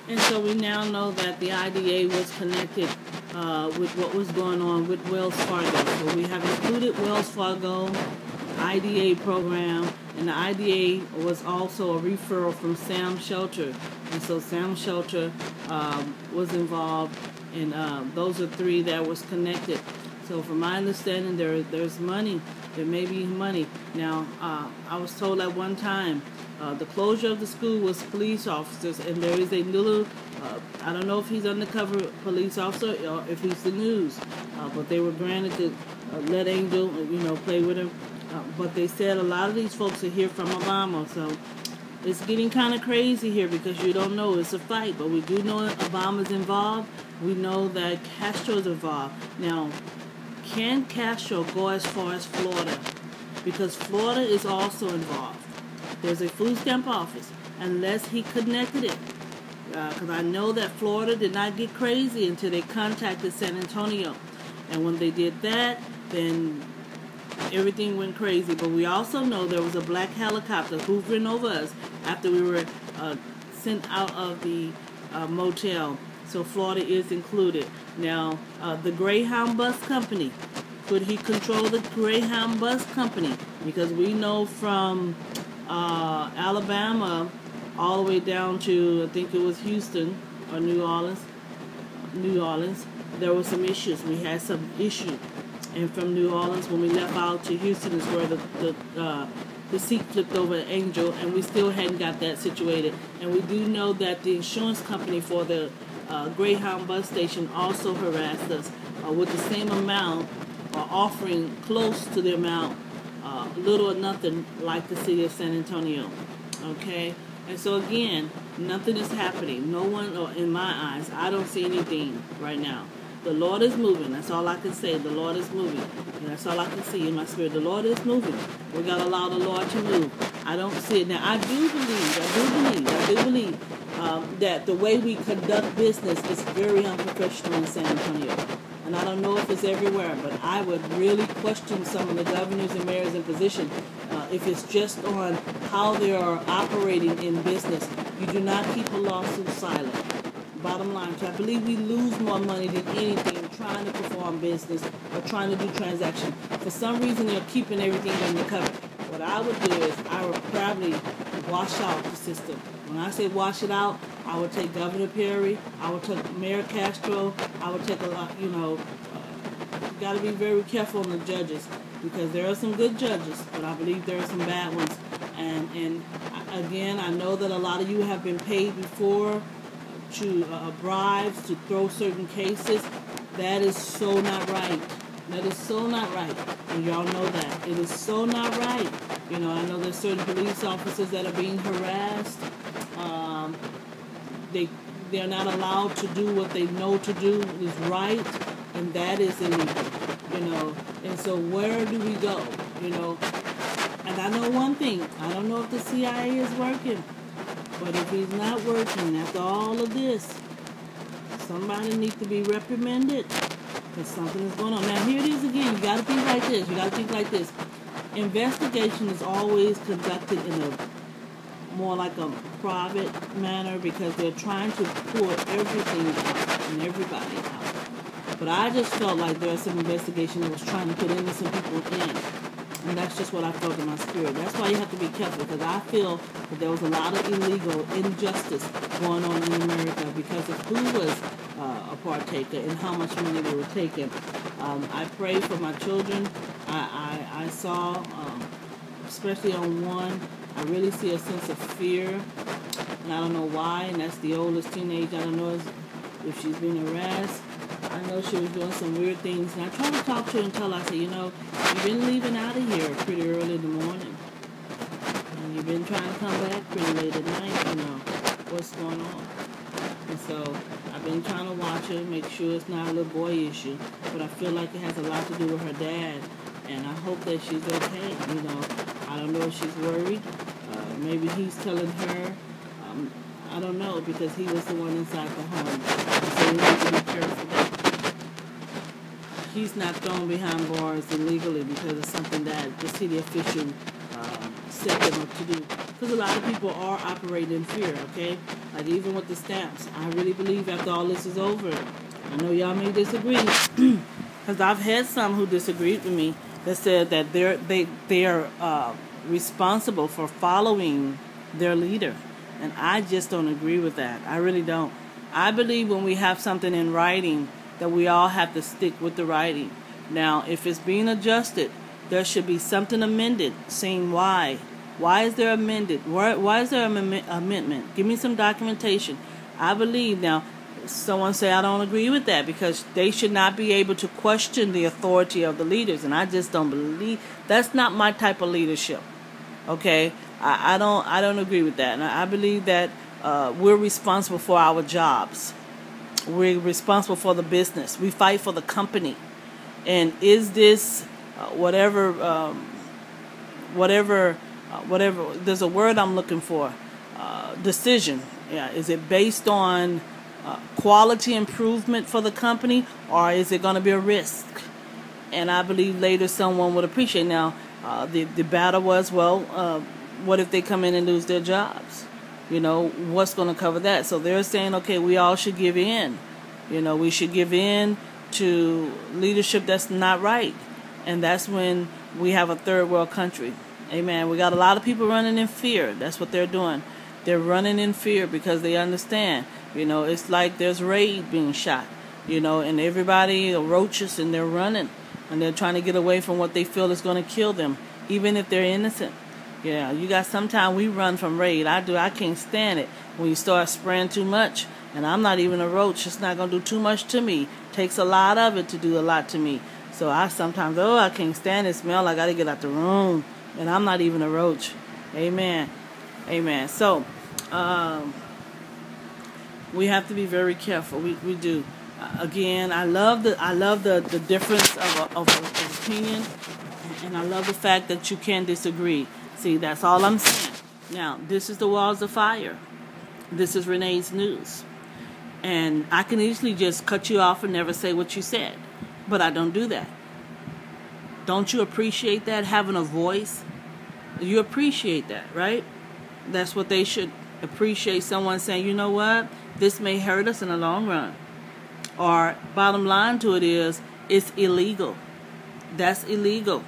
And so we now know that the IDA was connected with what was going on with Wells Fargo. So we have included Wells Fargo IDA program, and the IDA was also a referral from Sam Shelter. And so Sam Shelter was involved, and those are three that was connected. So from my understanding, there's money. There may be money. Now, I was told at one time, the closure of the school was police officers, and there is a little, I don't know if he's undercover police officer or if he's the news, but they were granted to let Angel, play with him. But they said a lot of these folks are here from Obama, so it's getting kind of crazy here because you don't know. It's a fight, but we do know Obama's involved. We know that Castro's involved. Now, can Castro go as far as Florida? Because Florida is also involved. There's a food stamp office, unless he connected it. Because I know that Florida did not get crazy until they contacted San Antonio. And when they did that, then everything went crazy. But we also know there was a black helicopter hovering over us after we were sent out of the motel. So Florida is included. Now, the Greyhound Bus Company. Could he control the Greyhound Bus Company? Because we know from Alabama all the way down to, I think it was Houston or New Orleans, there were some issues. We had some issues. And from New Orleans, when we left out to Houston, is where the seat flipped over an Angel, and we still hadn't got that situated. And we do know that the insurance company for the Greyhound bus station also harassed us with the same amount, offering close to the amount, little or nothing like the city of San Antonio. Okay? And so again, nothing is happening. No one, or in my eyes, I don't see anything right now. The Lord is moving. That's all I can say. The Lord is moving. And that's all I can see in my spirit. The Lord is moving. We got to allow the Lord to move. I don't see it. Now, I do believe that the way we conduct business is very unprofessional in San Antonio. And I don't know if it's everywhere, but I would really question some of the governors and mayors in position if it's just on how they are operating in business. You do not keep a lawsuit silent. Bottom line, so I believe we lose more money than anything trying to perform business or trying to do transactions. For some reason, they're keeping everything undercover. What I would do is I would probably wash out the system. When I say wash it out, I would take Governor Perry, I would take Mayor Castro, I would take a lot, you got to be very careful on the judges because there are some good judges, but I believe there are some bad ones. And again, I know that a lot of you have been paid before to bribes to throw certain cases. That is so not right. That is so not right. And y'all know that. It is so not right. I know there's certain police officers that are being harassed. They're not allowed to do what they know to do is right, and that is illegal. And so where do we go? And I know one thing. I don't know if the CIA is working. But if he's not working after all of this, somebody needs to be reprimanded because something is going on. Now, here it is again. You got to think like this. You got to think like this. Investigation is always conducted in a more like a private manner because they're trying to pull everything out and everybody out. But I just felt like there was some investigation that was trying to put innocent people in. And that's just what I felt in my spirit. That's why you have to be careful, because I feel that there was a lot of illegal injustice going on in America because of who was a partaker and how much money they were taking. I pray for my children. I saw, especially on one, I really see a sense of fear, and I don't know why, and that's the oldest teenager. I don't know if she's been harassed. I know she was doing some weird things, and I tried to talk to her until I said, you've been leaving out of here pretty early in the morning, and you've been trying to come back pretty late at night, what's going on? And so I've been trying to watch her, make sure it's not a little boy issue, but I feel like it has a lot to do with her dad, and I hope that she's okay. I don't know if she's worried. Maybe he's telling her. I don't know, because he was the one inside the home. So we need to be careful that he's not thrown behind bars illegally because of something that the city official set them up to do. Because a lot of people are operating in fear, okay? Like even with the stamps, I really believe after all this is over, I know y'all may disagree, because I've had some who disagreed with me that said that they are responsible for following their leader, and I just don't agree with that. I really don't. I believe when we have something in writing that we all have to stick with the writing. Now, if it's being adjusted, there should be something amended saying why. Why is there amended? Why is there an amendment? Give me some documentation. I believe now. Someone say I don't agree with that because they should not be able to question the authority of the leaders, and I just don't believe that's not my type of leadership. Okay, I don't agree with that, and I believe that we're responsible for our jobs. We're responsible for the business. We fight for the company, and is this whatever? There's a word I'm looking for. Decision. Yeah, is it based on quality improvement for the company, or is it going to be a risk? And I believe later someone would appreciate. Now, the battle was, what if they come in and lose their jobs? What's going to cover that? So they're saying, okay, we all should give in. We should give in to leadership that's not right. And that's when we have a third world country. Amen. We got a lot of people running in fear. That's what they're doing. They're running in fear because they understand. It's like there's raid being shot, and everybody are roaches and they're running and they're trying to get away from what they feel is going to kill them, even if they're innocent. Yeah, you got sometimes we run from raid. I can't stand it when you start spraying too much, and I'm not even a roach. It's not going to do too much to me. Takes a lot of it to do a lot to me. So I sometimes, I can't stand it smell. I got to get out the room, and I'm not even a roach. Amen. Amen. So, we have to be very careful. We do. Again, I love the difference of opinion, and I love the fact that you can disagree. See, that's all I'm saying. Now, this is the Walls of Fire. This is Renee's News. And I can easily just cut you off and never say what you said. But I don't do that. Don't you appreciate that, having a voice? You appreciate that, right? That's what they should appreciate, someone saying, you know what? This may hurt us in the long run. Or bottom line to it is, it's illegal. That's illegal.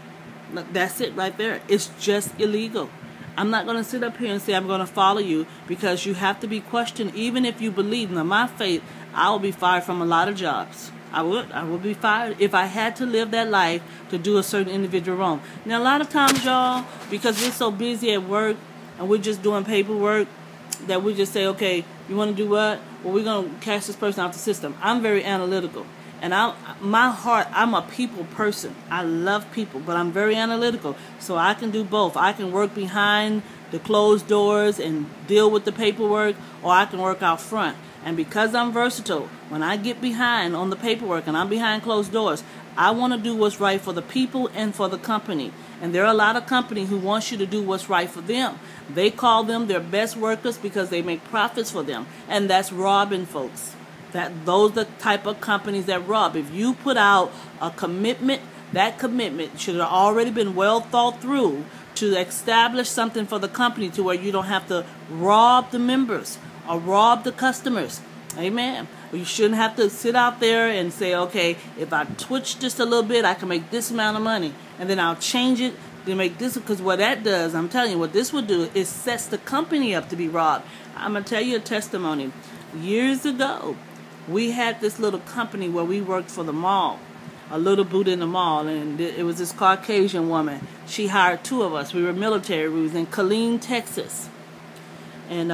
That's it right there. It's just illegal. I'm not going to sit up here and say I'm going to follow you, because you have to be questioned. Even if you believe in my faith, I will be fired from a lot of jobs. I would be fired if I had to live that life to do a certain individual wrong. Now, a lot of times, y'all, because we're so busy at work and we're just doing paperwork, that we just say, okay, you want to do what? Well, we're going to catch this person out the system. I'm very analytical. And I'm a people person. I love people, but I'm very analytical. So I can do both. I can work behind the closed doors and deal with the paperwork, or I can work out front. And because I'm versatile, when I get behind on the paperwork and I'm behind closed doors, I want to do what's right for the people and for the company. And there are a lot of companies who want you to do what's right for them. They call them their best workers because they make profits for them. And that's robbing folks. Those are the type of companies that rob. If you put out a commitment, that commitment should have already been well thought through to establish something for the company to where you don't have to rob the members or rob the customers. Amen. You shouldn't have to sit out there and say, okay, if I twitch just a little bit, I can make this amount of money. And then I'll change it to make this. Because what that does, I'm telling you, what this would do is sets the company up to be robbed. I'm going to tell you a testimony. Years ago, we had this little company where we worked for the mall, a little boot in the mall, and it was this Caucasian woman. She hired two of us. We were military. We was in Killeen, Texas. And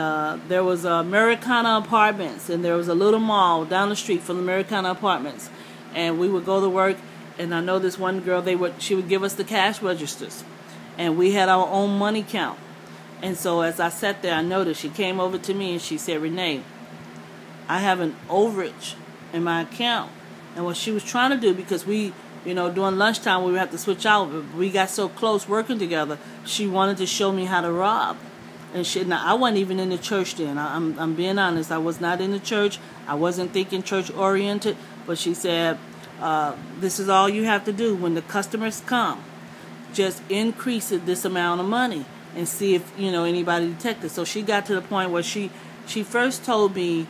there was Americana Apartments, and there was a little mall down the street from the Americana Apartments. And we would go to work, and I know this one girl, she would give us the cash registers. And we had our own money count. And so as I sat there, I noticed she came over to me and she said, Renee, I have an overage in my account. And what she was trying to do, because we, during lunchtime we would have to switch out, but we got so close working together, she wanted to show me how to rob. And now I wasn't even in the church then. I'm being honest. I was not in the church. I wasn't thinking church oriented. But she said, this is all you have to do when the customers come. Just increase it this amount of money and see if anybody detected. So she got to the point where she She first told me